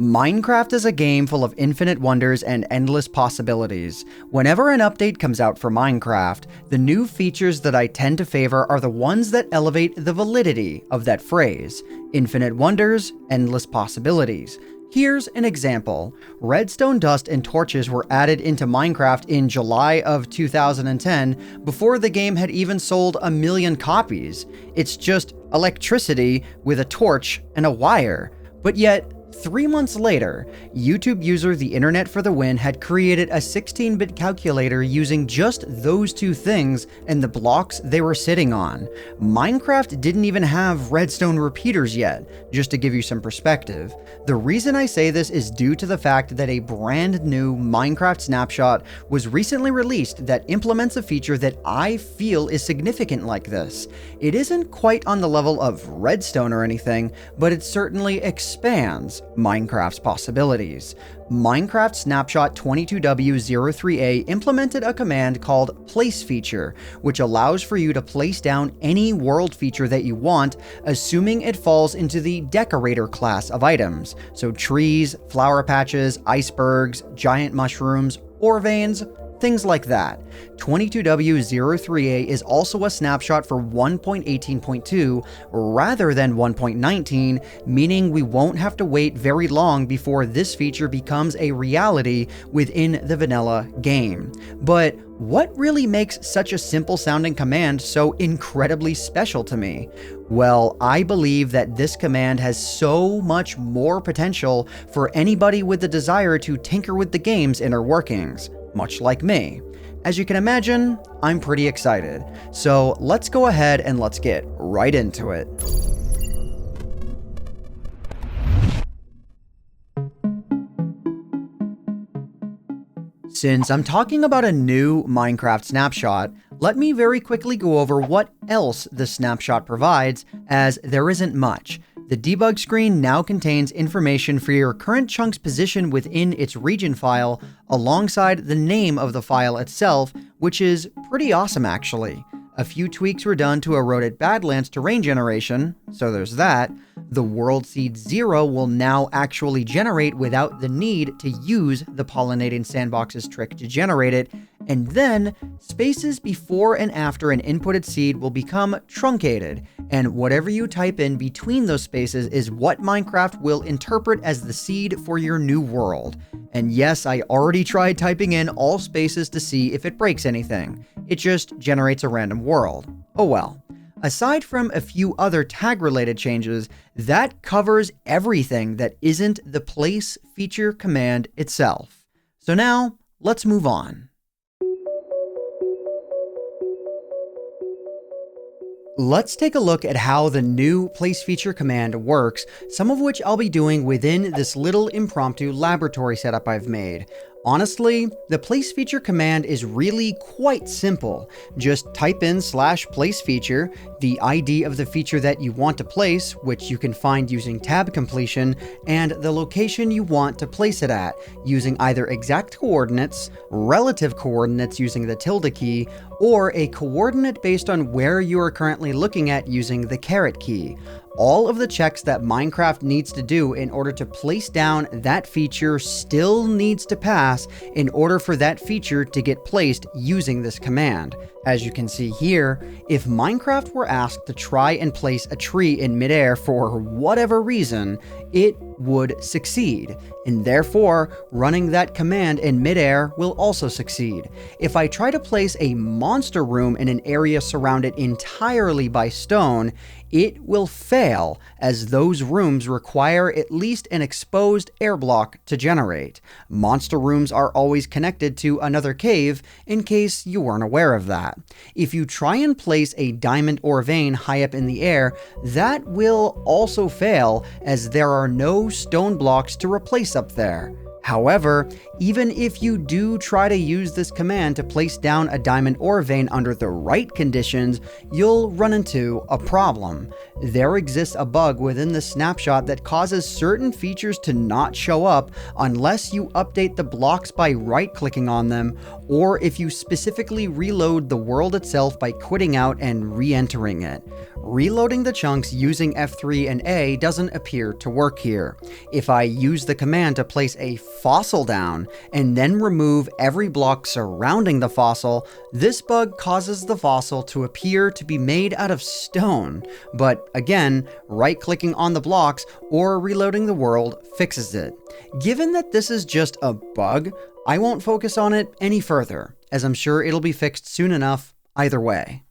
Minecraft is a game full of infinite wonders and endless possibilities. Whenever an update comes out for Minecraft, the new features that I tend to favor are the ones that elevate the validity of that phrase. Infinite wonders, endless possibilities. Here's an example. Redstone dust and torches were added into Minecraft in July of 2010 before the game had even sold 1 million copies. It's just electricity with a torch and a wire. But yet, 3 months later, YouTube user The Internet for the Win had created a 16-bit calculator using just those two things and the blocks they were sitting on. Minecraft didn't even have redstone repeaters yet, just to give you some perspective. The reason I say this is due to the fact that a brand new Minecraft snapshot was recently released that implements a feature that I feel is significant like this. It isn't quite on the level of redstone or anything, but it certainly expands Minecraft's possibilities. Minecraft Snapshot 22W03A implemented a command called placefeature, which allows for you to place down any world feature that you want, assuming it falls into the decorator class of items. So trees, flower patches, icebergs, giant mushrooms, ore veins, things like that. 22W03A is also a snapshot for 1.18.2 rather than 1.19, meaning we won't have to wait very long before this feature becomes a reality within the vanilla game. But what really makes such a simple sounding command so incredibly special to me? Well, I believe that this command has so much more potential for anybody with the desire to tinker with the game's inner workings. Much like me. As you can imagine, I'm pretty excited. So let's go ahead and let's get right into it. Since I'm talking about a new Minecraft snapshot, let me very quickly go over what else the snapshot provides, as there isn't much. The debug screen now contains information for your current chunk's position within its region file, alongside the name of the file itself, which is pretty awesome actually. A few tweaks were done to eroded Badlands terrain generation, so there's that. The World Seed 0 will now actually generate without the need to use the Pollinating Sandbox's trick to generate it, and then spaces before and after an inputted seed will become truncated, and whatever you type in between those spaces is what Minecraft will interpret as the seed for your new world. And yes, I already tried typing in all spaces to see if it breaks anything. It just generates a random world. Oh well. Aside from a few other tag-related changes, that covers everything that isn't the place feature command itself. So now, let's move on. Let's take a look at how the new place feature command works, some of which I'll be doing within this little impromptu laboratory setup I've made. Honestly, the place feature command is really quite simple. Just type in /placefeature, the ID of the feature that you want to place, which you can find using tab completion, and the location you want to place it at, using either exact coordinates, relative coordinates using the tilde key, or a coordinate based on where you are currently looking at using the caret key. All of the checks that Minecraft needs to do in order to place down that feature still needs to pass in order for that feature to get placed using this command. As you can see here, if Minecraft were asked to try and place a tree in midair for whatever reason, it would succeed, and therefore running that command in midair will also succeed. If I try to place a monster room in an area surrounded entirely by stone, it will fail, as those rooms require at least an exposed air block to generate. Monster rooms are always connected to another cave, in case you weren't aware of that. If you try and place a diamond ore vein high up in the air, that will also fail, as there are no stone blocks to replace up there. However, even if you do try to use this command to place down a diamond ore vein under the right conditions, you'll run into a problem. There exists a bug within the snapshot that causes certain features to not show up unless you update the blocks by right-clicking on them, or if you specifically reload the world itself by quitting out and re-entering it. Reloading the chunks using F3 and A doesn't appear to work here. If I use the command to place a fossil down and then remove every block surrounding the fossil, this bug causes the fossil to appear to be made out of stone. But again, right-clicking on the blocks or reloading the world fixes it. Given that this is just a bug, I won't focus on it any further, as I'm sure it'll be fixed soon enough either way.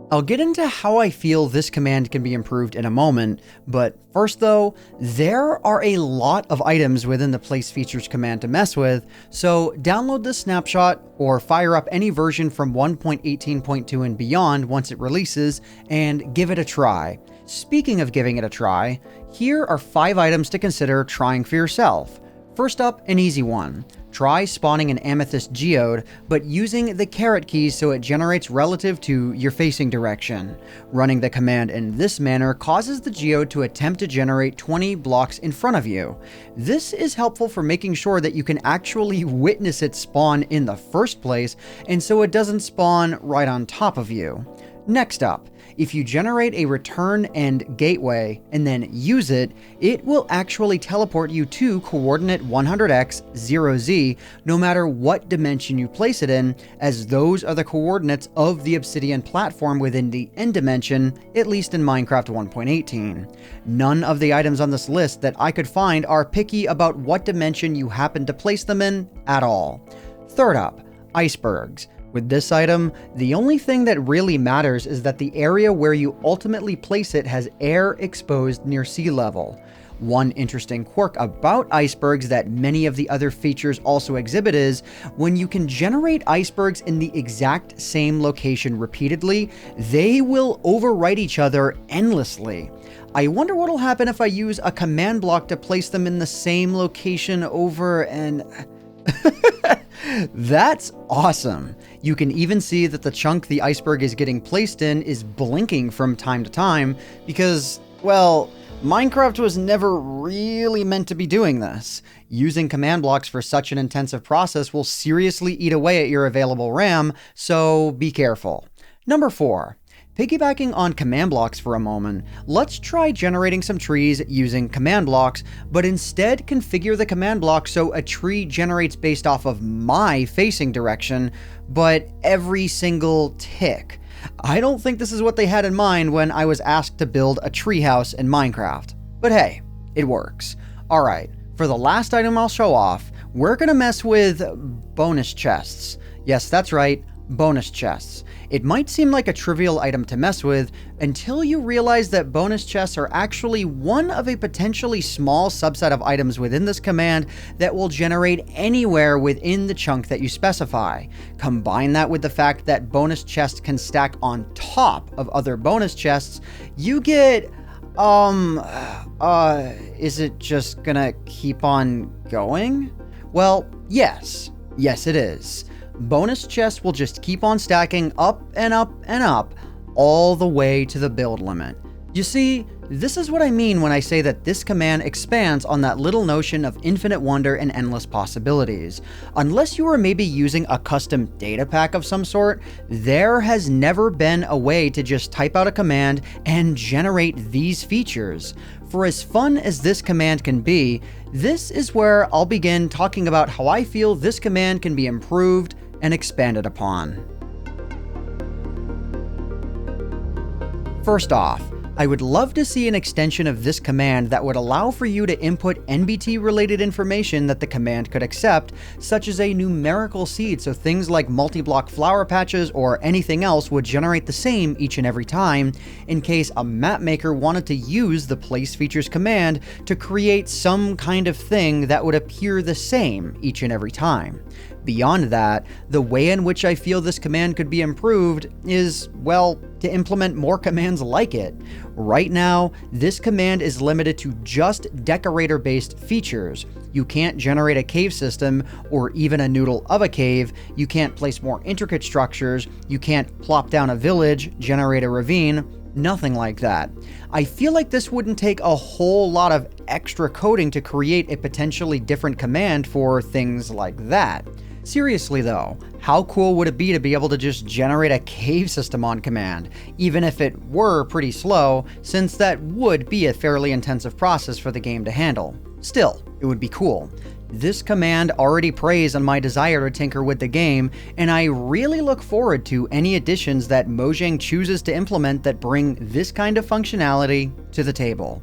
I'll get into how I feel this command can be improved in a moment, but first though, there are a lot of items within the placefeatures command to mess with, so download this snapshot or fire up any version from 1.18.2 and beyond once it releases and give it a try. Speaking of giving it a try, here are 5 items to consider trying for yourself. First up, an easy one. Try spawning an amethyst geode, but using the caret keys so it generates relative to your facing direction. Running the command in this manner causes the geode to attempt to generate 20 blocks in front of you. This is helpful for making sure that you can actually witness it spawn in the first place, and so it doesn't spawn right on top of you. Next up, if you generate a return end gateway and then use it, it will actually teleport you to coordinate 100x 0z no matter what dimension you place it in, as those are the coordinates of the obsidian platform within the end dimension, at least in Minecraft 1.18. None of the items on this list that I could find are picky about what dimension you happen to place them in at all. Third up, icebergs. With this item, the only thing that really matters is that the area where you ultimately place it has air exposed near sea level. One interesting quirk about icebergs that many of the other features also exhibit is, when you can generate icebergs in the exact same location repeatedly, they will overwrite each other endlessly. I wonder what'll happen if I use a command block to place them in the same location over and... That's awesome. You can even see that the chunk the iceberg is getting placed in is blinking from time to time because, well, Minecraft was never really meant to be doing this. Using command blocks for such an intensive process will seriously eat away at your available RAM, so be careful. Number 4. Piggybacking on command blocks for a moment, let's try generating some trees using command blocks, but instead configure the command block so a tree generates based off of my facing direction, but every single tick. I don't think this is what they had in mind when I was asked to build a treehouse in Minecraft. But hey, it works. Alright, for the last item I'll show off, we're gonna mess with bonus chests. Yes, that's right, bonus chests. It might seem like a trivial item to mess with until you realize that bonus chests are actually one of a potentially small subset of items within this command that will generate anywhere within the chunk that you specify. Combine that with the fact that bonus chests can stack on top of other bonus chests, you get, is it just gonna keep on going? Well, yes. Yes, it is. Bonus chests will just keep on stacking up and up and up all the way to the build limit. You see, this is what I mean when I say that this command expands on that little notion of infinite wonder and endless possibilities. Unless you are maybe using a custom data pack of some sort, there has never been a way to just type out a command and generate these features. For as fun as this command can be, this is where I'll begin talking about how I feel this command can be improved and expanded upon. First off, I would love to see an extension of this command that would allow for you to input NBT related information that the command could accept, such as a numerical seed, so things like multi-block flower patches or anything else would generate the same each and every time, in case a map maker wanted to use the placefeatures command to create some kind of thing that would appear the same each and every time. Beyond that, the way in which I feel this command could be improved is, well, to implement more commands like it. Right now, this command is limited to just decorator-based features. You can't generate a cave system or even a noodle of a cave, you can't place more intricate structures, you can't plop down a village, generate a ravine, nothing like that. I feel like this wouldn't take a whole lot of extra coding to create a potentially different command for things like that. Seriously though, how cool would it be to be able to just generate a cave system on command, even if it were pretty slow, since that would be a fairly intensive process for the game to handle. Still, it would be cool. This command already preys on my desire to tinker with the game, and I really look forward to any additions that Mojang chooses to implement that bring this kind of functionality to the table.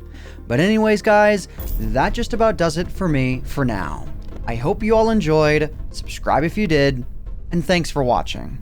But anyways guys, that just about does it for me for now. I hope you all enjoyed, subscribe if you did, and thanks for watching.